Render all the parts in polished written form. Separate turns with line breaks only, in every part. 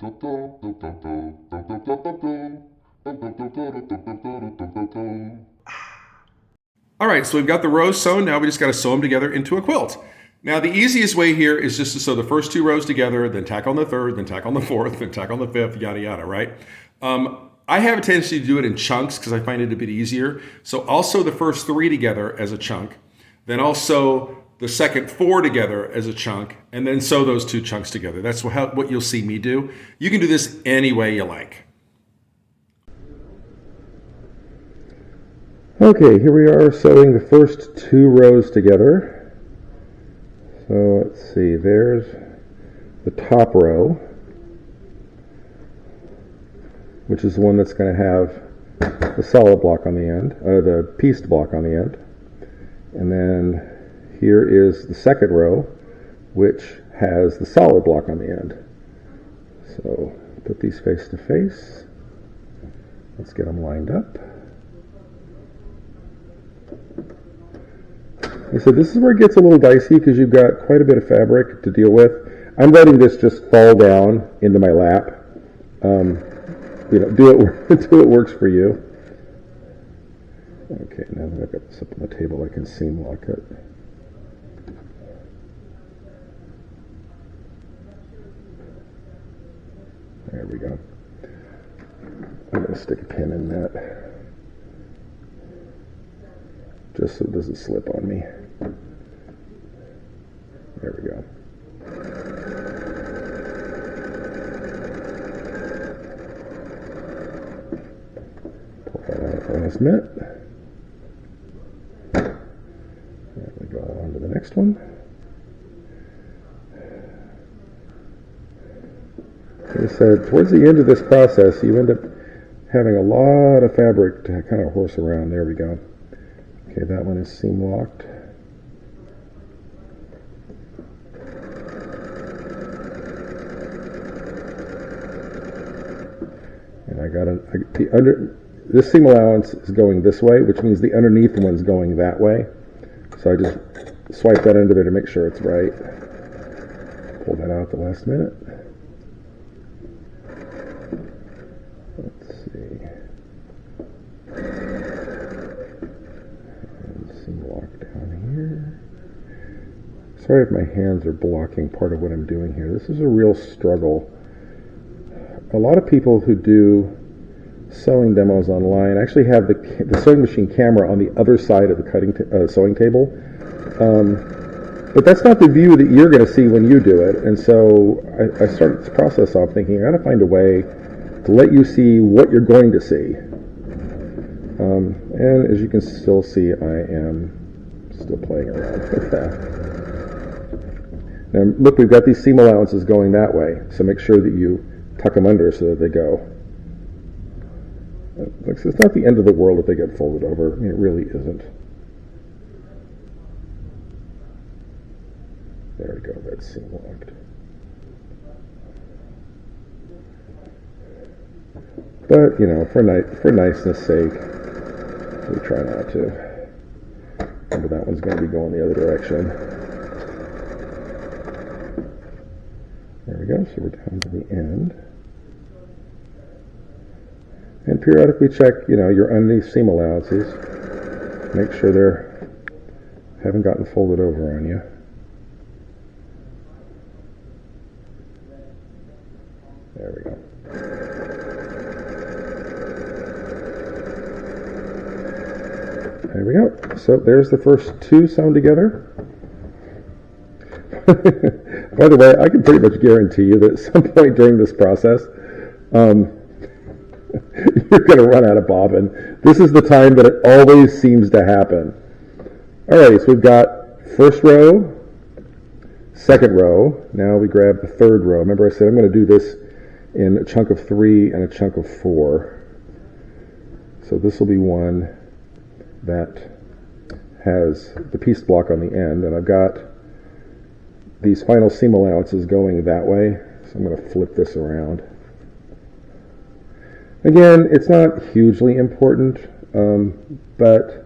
All right, so we've got the rows sewn. Now we just got to sew them together into a quilt. Now the easiest way here is just to sew the first two rows together, then tack on the third, then tack on the fourth, then tack on the fifth, yada yada, right? I have a tendency to do it in chunks because I find it a bit easier. So I'll sew the first three together as a chunk, then I'll sew the second four together as a chunk, and then sew those two chunks together. That's what you'll see me do. You can do this any way you like.
Okay, here we are sewing the first two rows together. So let's see, there's the top row, which is the one that's going to have the solid block on the end, the pieced block on the end. And then here is the second row, which has the solid block on the end. So put these face to face. Let's get them lined up. So this is where it gets a little dicey because you've got quite a bit of fabric to deal with. I'm letting this just fall down into my lap. Do it works for you. Okay, now that I've got this up on the table, I can seam lock it. There we go. I'm going to stick a pin in that, just so it doesn't slip on me. There we go. Pull that out at the last minute. There we go, on to the next one. Like I said, towards the end of this process, you end up having a lot of fabric to kind of horse around. There we go. Okay, that one is seam locked. And I got this seam allowance is going this way, which means the underneath one's going that way. So I just swipe that under there to make sure it's right. Pull that out at the last minute. Let's see. And seam lock down here. Sorry if my hands are blocking part of what I'm doing here. This is a real struggle. A lot of people who do sewing demos online actually have the sewing machine camera on the other side of the sewing table. But that's not the view that you're going to see when you do it. And so I started this process off thinking, I got to find a way to let you see what you're going to see. And as you can still see, I am still playing around with that. Now look, we've got these seam allowances going that way, so make sure that you tuck them under so that they go. It's not the end of the world if they get folded over. I mean, it really isn't. There we go, that's seam locked. But, for niceness sake, we try not to. Remember, that one's going to be going the other direction. There we go, so we're down to the end. And periodically check, your underneath seam allowances. Make sure they haven't gotten folded over on you. There we go. There we go. So there's the first two sewn together. By the way, I can pretty much guarantee you that at some point during this process, you're going to run out of bobbin. This is the time that it always seems to happen. Alright, so we've got first row, second row. Now we grab the third row. Remember I said I'm going to do this in a chunk of 3 and a chunk of 4. So this will be one that has the piece block on the end, and I've got these final seam allowances going that way, so I'm going to flip this around. Again, it's not hugely important, but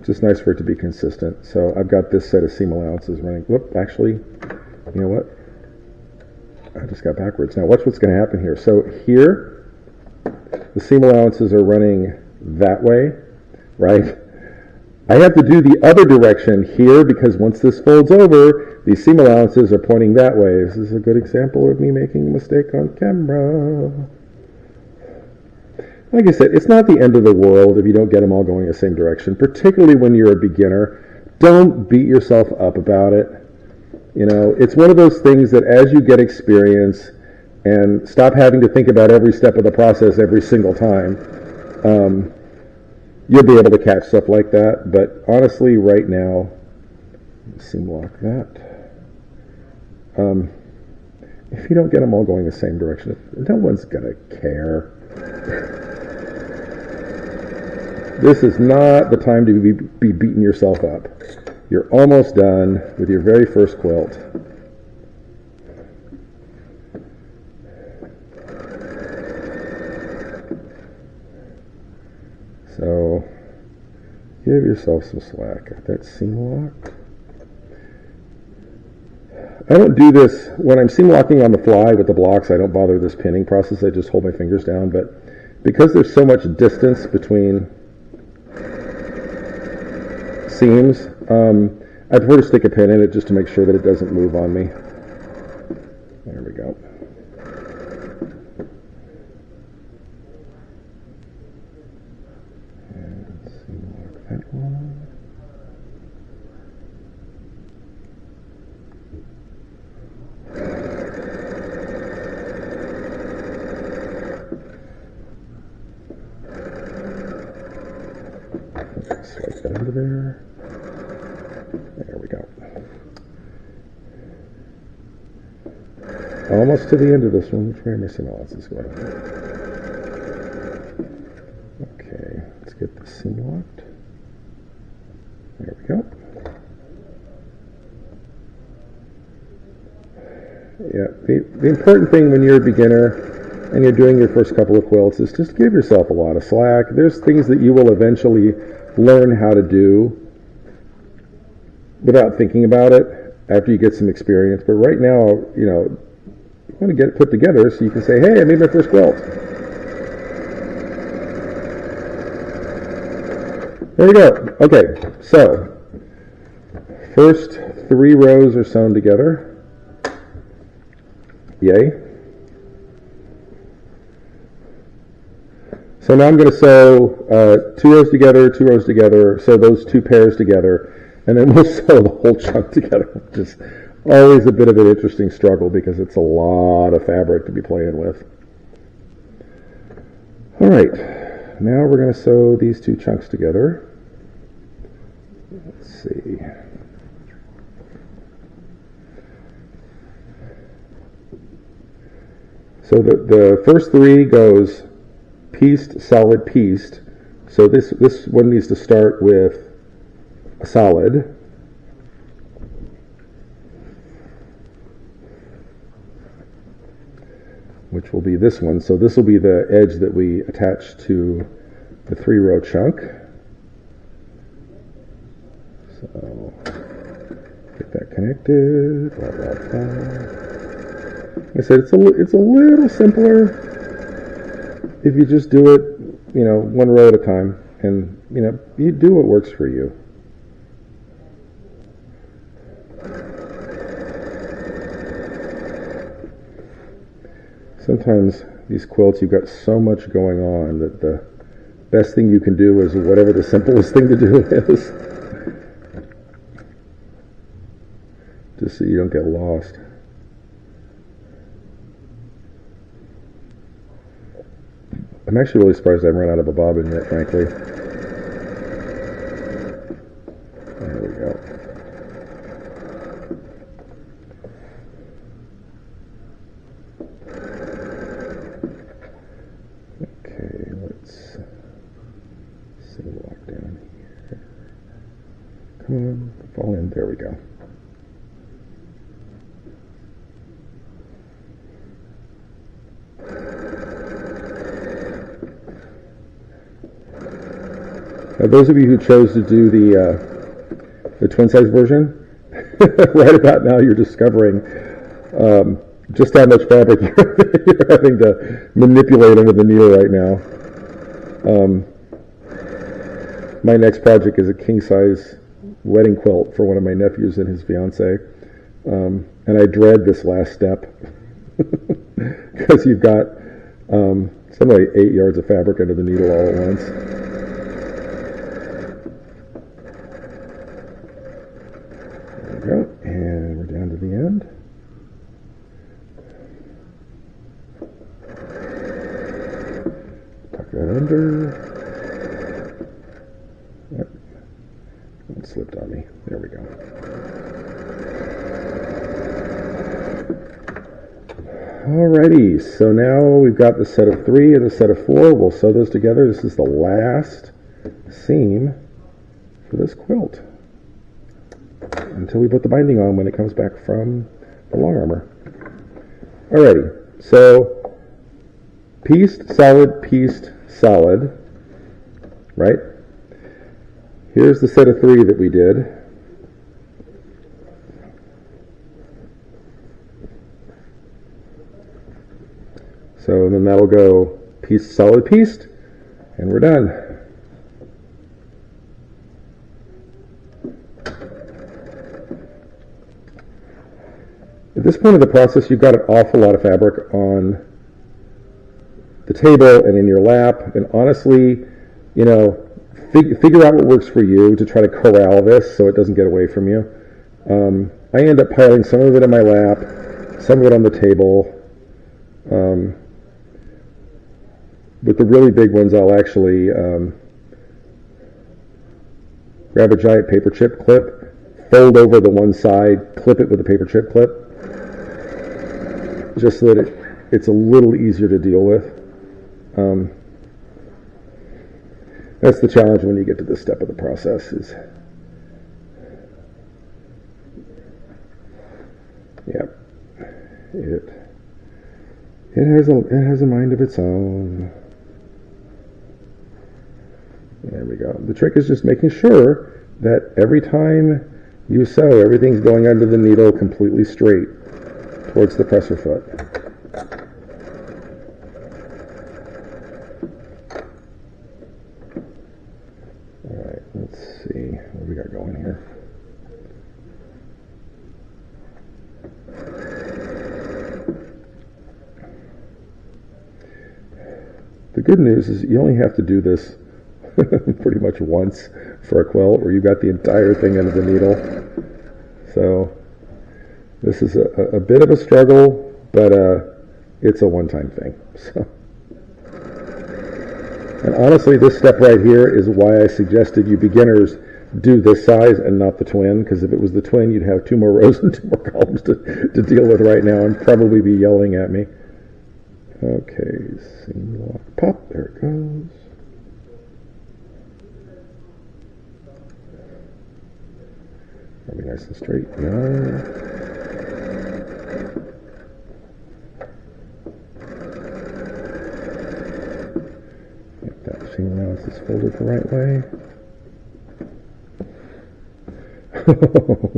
Just nice for it to be consistent. So I've got this set of seam allowances running. Whoop, actually, you know what? I just got backwards. Now watch what's going to happen here. So here, the seam allowances are running that way, right? I have to do the other direction here because once this folds over, these seam allowances are pointing that way. This is a good example of me making a mistake on camera. Like I said, it's not the end of the world if you don't get them all going the same direction, particularly when you're a beginner. Don't beat yourself up about it. You know, it's one of those things that as you get experience and stop having to think about every step of the process every single time, you'll be able to catch stuff like that. But honestly, right now, seam lock that. If you don't get them all going the same direction, no one's going to care. This is not the time to be beating yourself up. You're almost done with your very first quilt. So give yourself some slack. Got that seam locked. I don't do this when I'm seam locking on the fly with the blocks. I don't bother this pinning process. I just hold my fingers down. But because there's so much distance between seams, I prefer to stick a pin in it just to make sure that it doesn't move on me. There we go. And seam lock that one. Swipe that under there. There we go. Almost to the end of this one. Which way am I seeing all this going? Okay, let's get the seam locked. There we go. Yeah, the important thing when you're a beginner and you're doing your first couple of quilts is just give yourself a lot of slack. There's things that you will eventually learn how to do without thinking about it after you get some experience. But right now, you know, you want to get it put together so you can say, hey, I made my first quilt. There we go. Okay, so first 3 rows are sewn together. Yay. So now I'm going to sew 2 rows together, 2 rows together, sew those 2 pairs together, and then we'll sew the whole chunk together, which is always a bit of an interesting struggle because it's a lot of fabric to be playing with. All right, now we're going to sew these 2 chunks together. Let's see. So the first 3 goes pieced, solid, pieced. So this one needs to start with a solid. Which will be this one. So this will be the edge that we attach to the 3-row chunk. So get that connected. Blah, blah, blah. Like I said, it's a little simpler if you just do it, you know, 1 row at a time, and you know, you do what works for you. Sometimes these quilts, you've got so much going on that the best thing you can do is whatever the simplest thing to do is, just so you don't get lost. I'm actually really surprised I haven't run out of a bobbin yet, frankly. There we go. Okay, let's seam lock down here. Come on, fall in. There we go. Those of you who chose to do the twin size version, right about now you're discovering just how much fabric you're having to manipulate with the needle right now. My next project is a king size wedding quilt for one of my nephews and his fiance, and I dread this last step because you've got something like 8 yards of fabric under the needle all at once. There we go, and we're down to the end. Tuck that under. Yep. It slipped on me. There we go. Alrighty, so now we've got the set of 3 and the set of 4. We'll sew those together. This is the last seam for this quilt until we put the binding on when it comes back from the long armor. Alrighty, so pieced, solid, right? Here's the set of 3 that we did. So then that'll go pieced, solid, pieced, and we're done. At this point of the process, you've got an awful lot of fabric on the table and in your lap, and honestly, you know, figure out what works for you to try to corral this so it doesn't get away from you. I end up piling some of it in my lap, some of it on the table. With the really big ones, I'll actually grab a giant paper chip clip, fold over the one side, clip it with a paper chip clip, just so that it's a little easier to deal with. That's the challenge when you get to this step of the process. It has a mind of its own. There we go. The trick is just making sure that every time you sew, everything's going under the needle completely straight towards the presser foot. All right, let's see what we got going here. The good news is you only have to do this pretty much once for a quilt where you've got the entire thing under the needle. So this is a bit of a struggle, but it's a one-time thing. So, and honestly, this step right here is why I suggested you beginners do this size and not the twin, because if it was the twin, you'd have 2 more rows and 2 more columns to deal with right now and probably be yelling at me. Okay, seam lock, pop, there it goes. That'll be nice and straight. Yeah. Get that seam allowance is folded the right way.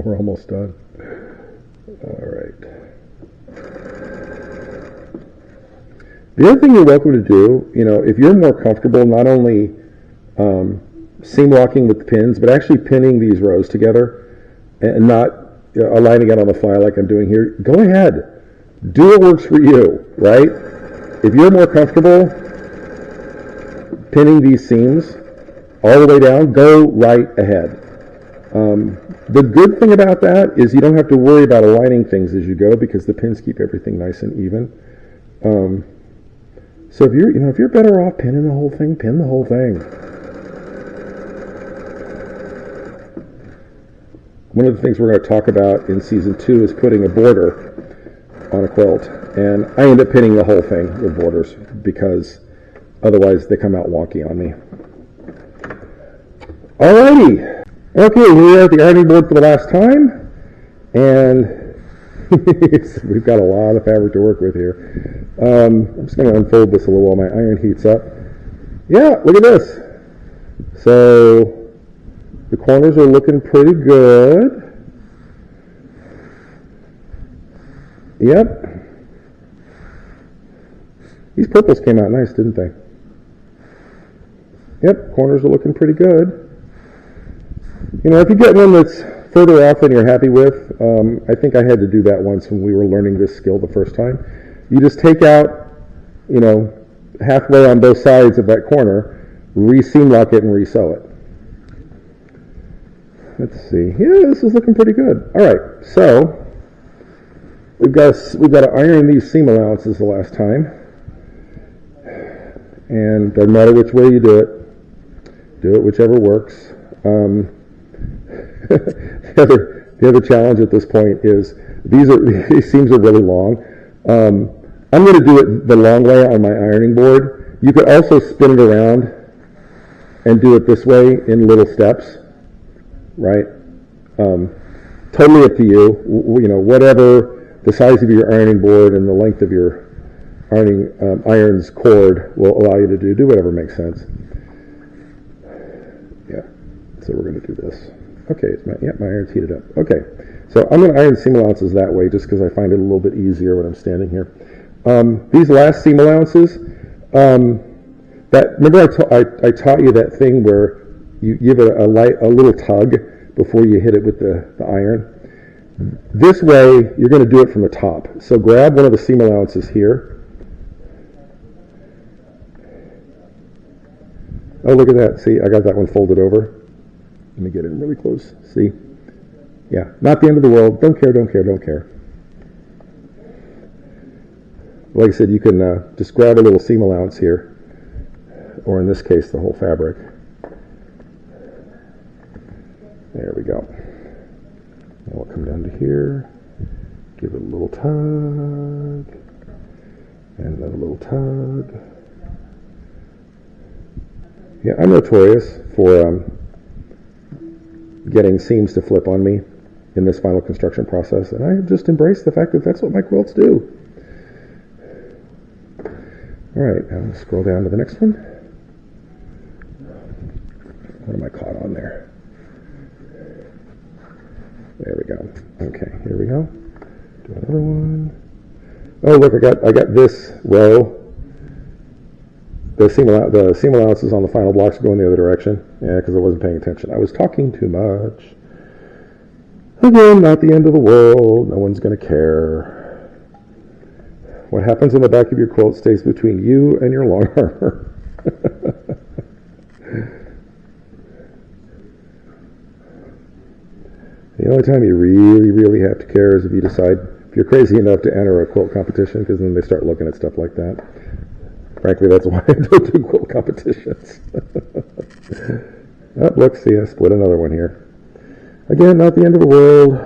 We're almost done. All right. The other thing you're welcome to do, you know, if you're more comfortable not only seam locking with the pins, but actually pinning these rows together and not aligning it on the fly like I'm doing here, go ahead. Do what works for you, right? If you're more comfortable pinning these seams all the way down, go right ahead. The good thing about that is you don't have to worry about aligning things as you go because the pins keep everything nice and even. So if you're better off pinning the whole thing, pin the whole thing. One of the things we're going to talk about in season 2 is putting a border on a quilt, and I end up pinning the whole thing with borders because otherwise they come out wonky on me. Alrighty, okay, here we are at the ironing board for the last time, and we've got a lot of fabric to work with here. I'm just going to unfold this a little while my iron heats up. Yeah, look at this. So the corners are looking pretty good. Yep. These purples came out nice, didn't they? Yep, corners are looking pretty good. You know, if you get one that's further off than you're happy with, I think I had to do that once when we were learning this skill the first time. You just take out, you know, halfway on both sides of that corner, re-seam lock it and re-sew it. Let's see. Yeah, this is looking pretty good. All right, so we've got to iron these seam allowances the last time, and doesn't matter which way you do it whichever works. The other challenge at this point is these seams are really long. I'm going to do it the long way on my ironing board. You could also spin it around and do it this way in little steps, right? Totally up to you. You know, whatever the size of your ironing board and the length of your iron's cord will allow you to do whatever makes sense. Yeah, so we're going to do this. Okay, my iron's heated up. Okay, so I'm going to iron seam allowances that way just because I find it a little bit easier when I'm standing here. These last seam allowances, remember I taught you that thing where you give it a little tug before you hit it with the iron? This way, you're going to do it from the top. So grab one of the seam allowances here. Oh, look at that. See, I got that one folded over. Let me get in really close. See? Yeah, not the end of the world. Don't care, don't care, don't care. Like I said, you can just grab a little seam allowance here, or in this case, the whole fabric. There we go. Now we'll come down to here, give it a little tug, and then a little tug. Yeah, I'm notorious for getting seams to flip on me in this final construction process, and I have just embraced the fact that that's what my quilts do. All right, now let's scroll down to the next one. What am I caught on there? There we go. Okay, here we go. Do another one. Oh, look, I got this row. The seam allowances on the final blocks going the other direction. Yeah, because I wasn't paying attention. I was talking too much. Again, not the end of the world. No one's going to care. What happens on the back of your quilt stays between you and your long armor. The only time you really, really have to care is if you decide, if you're crazy enough to enter a quilt competition, because then they start looking at stuff like that. Frankly, that's why I don't do quilt competitions. Oh, look, see, I split another one here. Again, not the end of the world.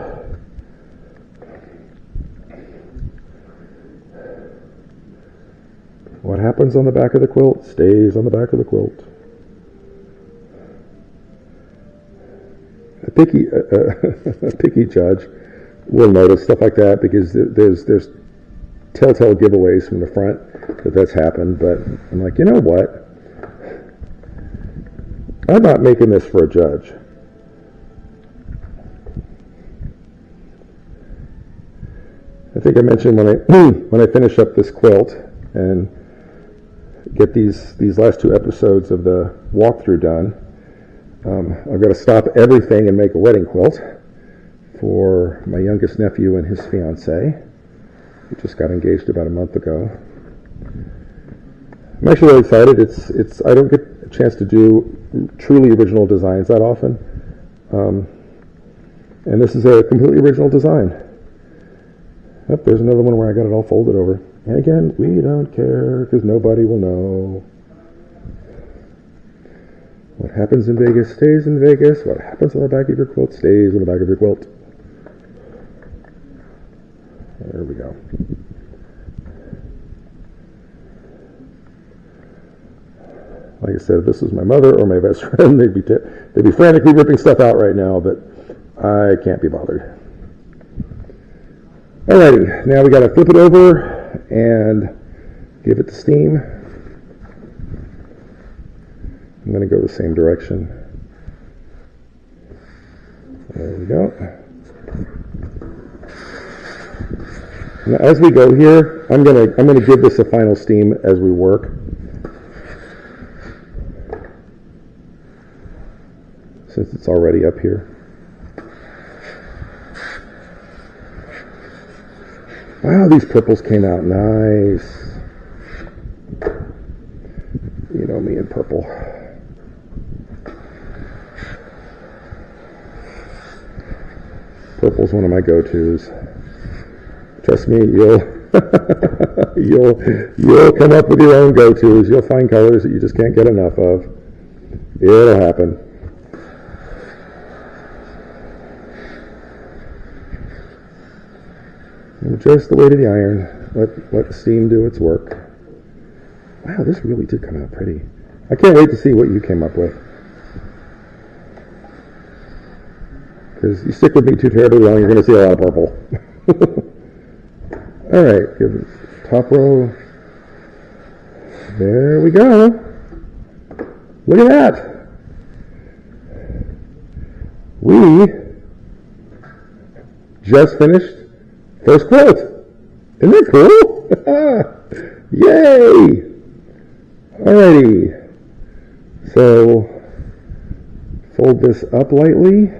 What happens on the back of the quilt stays on the back of the quilt. A picky judge will notice stuff like that because there's telltale giveaways from the front that's happened. But I'm like, you know what? I'm not making this for a judge. I think I mentioned when I finish up this quilt and get these last two episodes of the walkthrough done, I've got to stop everything and make a wedding quilt for my youngest nephew and his fiancée, who just got engaged about a month ago. I'm actually really excited. I don't get a chance to do truly original designs that often, and this is a completely original design. Yep, there's another one where I got it all folded over. And again, we don't care because nobody will know. What happens in Vegas stays in Vegas. What happens on the back of your quilt stays on the back of your quilt. There we go. Like I said, if this was my mother or my best friend, they'd be frantically ripping stuff out right now, but I can't be bothered. Alrighty, now we got to flip it over and give it the steam. I'm going to go the same direction. There we go. Now, as we go here, I'm gonna give this a final steam as we work. Since it's already up here. Wow, these purples came out nice. You know me and purple. Purple's one of my go-tos. Trust me, you'll come up with your own go-tos. You'll find colors that you just can't get enough of. It'll happen. And just the weight of the iron. Let the steam do its work. Wow, this really did come out pretty. I can't wait to see what you came up with. Because you stick with me too terribly long, you're going to see a lot of purple. All right, give top row. There we go. Look at that. We just finished first quilt. Isn't that cool? Yay! Alrighty. So fold this up lightly.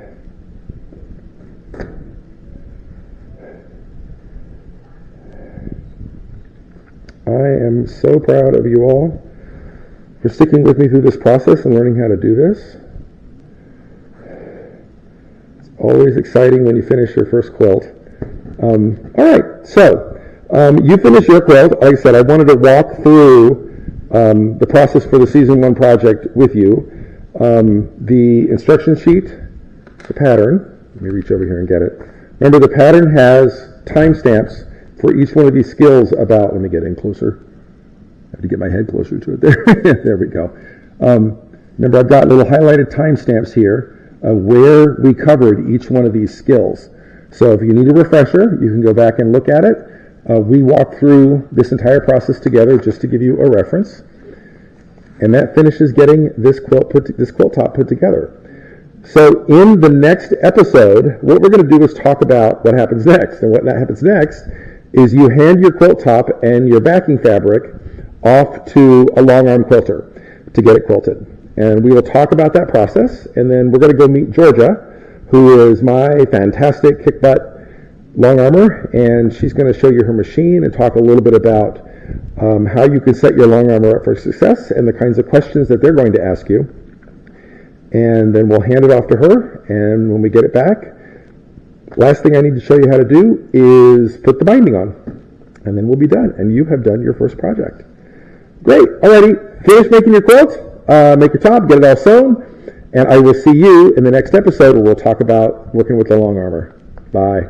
I am so proud of you all for sticking with me through this process and learning how to do this. It's always exciting when you finish your first quilt. All right, so you finished your quilt. Like I said, I wanted to walk through the process for the Season 1 project with you. The instruction sheet, the pattern, let me reach over here and get it. Remember, the pattern has timestamps for each one of these skills about, let me get in closer. I have to get my head closer to it there. There we go. Remember, I've got little highlighted timestamps here of where we covered each one of these skills. So if you need a refresher, you can go back and look at it. We walked through this entire process together just to give you a reference. And that finishes getting this quilt top put together. So in the next episode, what we're going to do is talk about what happens next. And what happens next is you hand your quilt top and your backing fabric off to a long arm quilter to get it quilted. And we will talk about that process, and then we're going to go meet Georgia, who is my fantastic kick-butt long armor, and she's going to show you her machine and talk a little bit about how you can set your long armor up for success and the kinds of questions that they're going to ask you. And then we'll hand it off to her, and when we get it back, last thing I need to show you how to do is put the binding on, and then we'll be done, and you have done your first project. Great. Alrighty, finish making your quilt, make your top, get it all sewn, and I will see you in the next episode where we'll talk about working with the long armor. Bye.